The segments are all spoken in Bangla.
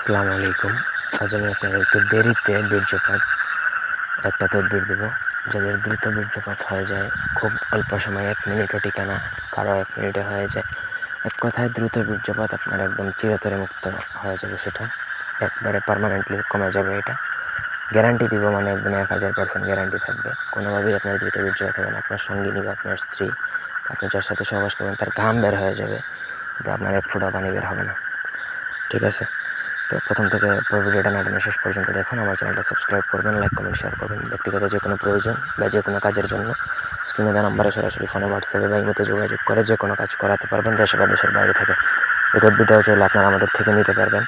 আসসালামু আলাইকুম। আজ আমি আপনাদেরকে দেরিতে বীর্যপাত একটা তদবির দেব, যাদের দ্রুত বীর্যপাত হয়ে যায় খুব অল্প সময়ে, 1 মিনিটও টিকে না, কারো 1 মিনিটে হয়ে যায়। এক কথায় দ্রুত বীর্যপাত আপনার একদম চিরতরে মুক্ত হয়ে যাবে, সেটা একবারে পার্মানেন্টলি কমে যাবে। এটা গ্যারান্টি দিব, মানে একদম 1000% গ্যারান্টি থাকবে। কোনোভাবেই আপনার দ্রুত বীর্যপাত হবে না। আপনার সঙ্গিনী বা আপনার স্ত্রী, আপনি যার সাথে সহবাস করবেন, তার ঘাম বের হয়ে যাবে, কিন্তু আপনার 1 ফোঁটা পানি বের হবে না। ঠিক আছে? তো প্রথম থেকে পুরো ভিডিওটা না টেনে শেষ পর্যন্ত দেখুন। আমার চ্যানেলটা সাবস্ক্রাইব করবেন, লাইক কমেন্ট শেয়ার করবেন। ব্যক্তিগত যে কোনো প্রয়োজন বা যে কোনো কাজের জন্য স্ক্রিনে দেওয়া নাম্বারে সরাসরি ফোনে, হোয়াটসঅ্যাপে বা ইমোতে যোগাযোগ করে যে কোনো কাজ করাতে পারবেন, দেশে বা দেশের বাইরে থেকে। এই তদবিরটাও চাইলে আপনারা আমাদের থেকে নিতে পারবেন।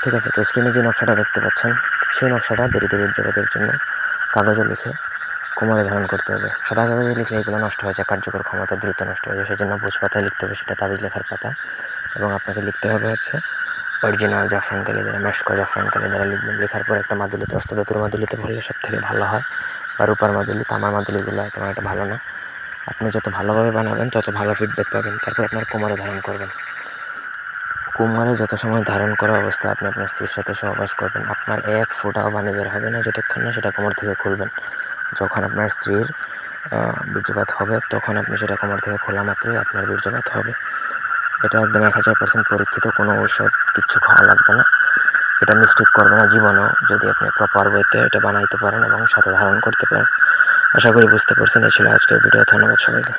ঠিক আছে? তো স্ক্রিনে যে নকশাটা দেখতে পাচ্ছেন, সেই নকশাটা দেরিতে বীর্যপাতের জন্য কাগজে লিখে কোমরে ধারণ করতে হবে। সাদা কাগজে লিখলে এগুলো নষ্ট হয়ে যায়, কার্যকর ক্ষমতা দ্রুত নষ্ট হয়ে যায়। সেজন্য ভোজ পাতায় লিখতে হবে, সেটা তাবিজ লেখার পাতা। এবং আপনাকে লিখতে হবে হচ্ছে অরিজিনাল জাফরান কালি দ্বারা, মেশকো জাফরান কালি দ্বারা লিখবেন। লেখার পর একটা মাদুলিতে, অষ্টধাতুর মাদুলিতে ভরলে সব থেকে ভালো হয়, বা রূপার মাদুলি। তামার মাদুলিগুলো তেমন একটা ভালো না। আপনি যত ভালোভাবে বানাবেন তত ভালো ফিডব্যাক পাবেন। তারপর আপনার কোমরে ধারণ করবেন। কোমরে যত সময় ধারণ করা অবস্থায় আপনি আপনার স্ত্রীর সাথে সহবাস করবেন, আপনার 1 ফোঁটাও পানি বের হবে না যতক্ষণ না সেটা কোমর থেকে খুলবেন। যখন আপনার স্ত্রীর বীর্যপাত হবে, তখন আপনি সেটা কোমর থেকে খোলা মাত্রই আপনার বীর্যপাত হবে। এটা একদম 1000% পরীক্ষিত, কোনো ঔষধ কিচ্ছু খাওয়া লাগবে না। এটা মিস্টেক করবে না জীবনেও, যদি আপনি প্রপার ওয়েতে এটা বানাইতে পারেন এবং সাথে ধারণ করতে পারেন। আশা করি বুঝতে পারছেন। এই ছিল আজকের ভিডিও। ধন্যবাদ সবাইকে।